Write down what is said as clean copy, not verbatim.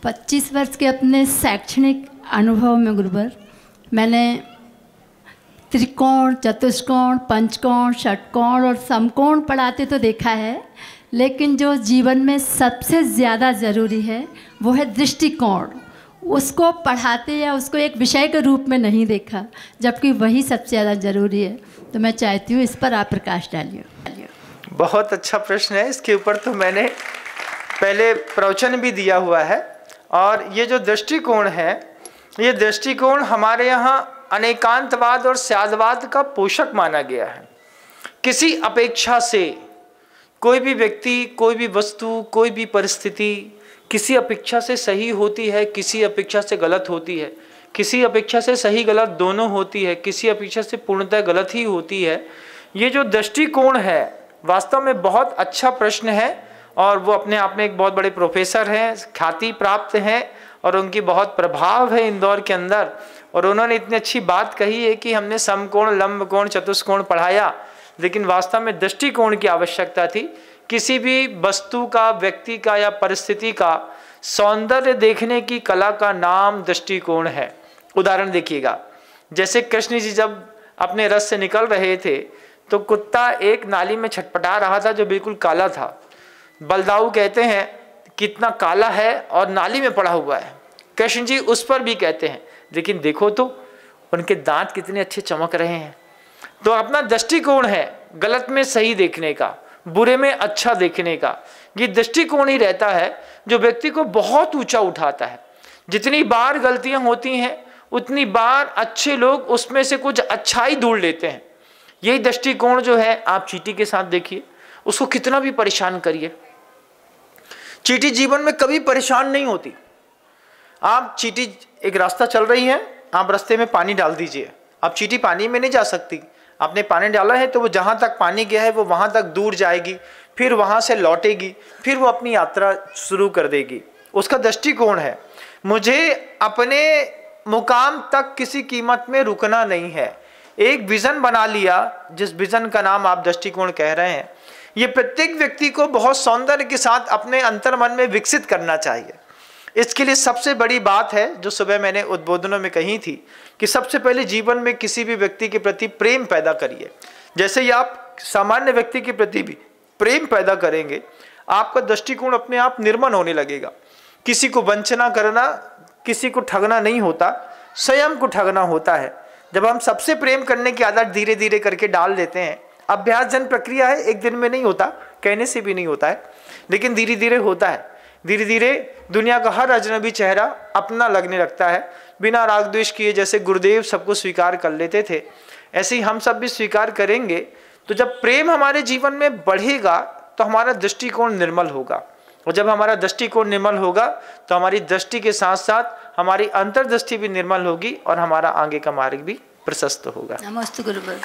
25 वर्ष के अपने शैक्षणिक अनुभव में गुरुवर, मैंने त्रिकोण, चतुष्कोण, पंचकोण, षटकोण और समकोण पढ़ाते तो देखा है, लेकिन जो जीवन में सबसे ज़्यादा ज़रूरी है वो है दृष्टिकोण। उसको पढ़ाते या उसको एक विषय के रूप में नहीं देखा, जबकि वही सबसे ज़्यादा ज़रूरी है। तो मैं चाहती हूँ इस पर आप प्रकाश डालिए। बहुत अच्छा प्रश्न है। इसके ऊपर तो मैंने पहले प्रवचन भी दिया हुआ है। और ये जो दृष्टिकोण है, ये दृष्टिकोण हमारे यहाँ अनेकांतवाद और स्यादवाद का पोषक माना गया है। किसी अपेक्षा से कोई भी व्यक्ति, कोई भी वस्तु, कोई भी परिस्थिति किसी अपेक्षा से सही होती है, किसी अपेक्षा से गलत होती है, किसी अपेक्षा से सही गलत दोनों होती है, किसी अपेक्षा से पूर्णतः गलत ही होती है। ये जो दृष्टिकोण है वास्तव में बहुत अच्छा प्रश्न है, और वो अपने आप में एक बहुत बड़े प्रोफेसर हैं, ख्याति प्राप्त हैं, और उनकी बहुत प्रभाव है इंदौर के अंदर। और उन्होंने इतनी अच्छी बात कही है कि हमने समकोण, लंब कोण, चतुष्कोण पढ़ाया, लेकिन वास्तव में दृष्टिकोण की आवश्यकता थी। किसी भी वस्तु का, व्यक्ति का या परिस्थिति का सौंदर्य देखने की कला का नाम दृष्टिकोण है। उदाहरण देखिएगा, जैसे कृष्ण जी जब अपने रथ से निकल रहे थे तो कुत्ता एक नाली में छटपटा रहा था जो बिल्कुल काला था। बलदाऊ कहते हैं कितना काला है और नाली में पड़ा हुआ है। कृष्ण जी उस पर भी कहते हैं लेकिन देखो तो उनके दांत कितने अच्छे चमक रहे हैं। तो अपना दृष्टिकोण है गलत में सही देखने का, बुरे में अच्छा देखने का। ये दृष्टिकोण ही रहता है जो व्यक्ति को बहुत ऊंचा उठाता है। जितनी बार गलतियां होती हैं उतनी बार अच्छे लोग उसमें से कुछ अच्छाई ढूंढ लेते हैं। यही दृष्टिकोण जो है, आप चींटी के साथ देखिए, उसको कितना भी परेशान करिए, चींटी जीवन में कभी परेशान नहीं होती। आप चींटी एक रास्ता चल रही है, आप रास्ते में पानी डाल दीजिए, अब चींटी पानी में नहीं जा सकती। आपने पानी डाला है तो वो जहाँ तक पानी गया है वो वहाँ तक दूर जाएगी, फिर वहाँ से लौटेगी, फिर वो अपनी यात्रा शुरू कर देगी। उसका दृष्टिकोण है मुझे अपने मुकाम तक किसी कीमत में रुकना नहीं है। एक विजन बना लिया, जिस विजन का नाम आप दृष्टिकोण कह रहे हैं, ये प्रत्येक व्यक्ति को बहुत सौंदर्य के साथ अपने अंतर्मन में विकसित करना चाहिए। इसके लिए सबसे बड़ी बात है जो सुबह मैंने उद्बोधनों में कही थी कि सबसे पहले जीवन में किसी भी व्यक्ति के प्रति प्रेम पैदा करिए। जैसे ही आप सामान्य व्यक्ति के प्रति भी प्रेम पैदा करेंगे, आपका दृष्टिकोण अपने आप निर्मल होने लगेगा। किसी को वंचना करना, किसी को ठगना नहीं होता, स्वयं को ठगना होता है। जब हम सबसे प्रेम करने की आदत धीरे धीरे करके डाल देते हैं, अभ्यासजन प्रक्रिया है, एक दिन में नहीं होता, कहने से भी नहीं होता है, लेकिन धीरे धीरे होता है। धीरे धीरे दुनिया का हर अजनबी चेहरा अपना लगने लगता है, बिना राग द्वेष किए। जैसे गुरुदेव सबको स्वीकार कर लेते थे, ऐसे ही हम सब भी स्वीकार करेंगे। तो जब प्रेम हमारे जीवन में बढ़ेगा तो हमारा दृष्टिकोण निर्मल होगा, और जब हमारा दृष्टिकोण निर्मल होगा तो हमारी दृष्टि के साथ साथ हमारी अंतर्दृष्टि भी निर्मल होगी और हमारा आगे का मार्ग भी प्रशस्त होगा। नमस्ते गुरुदेव।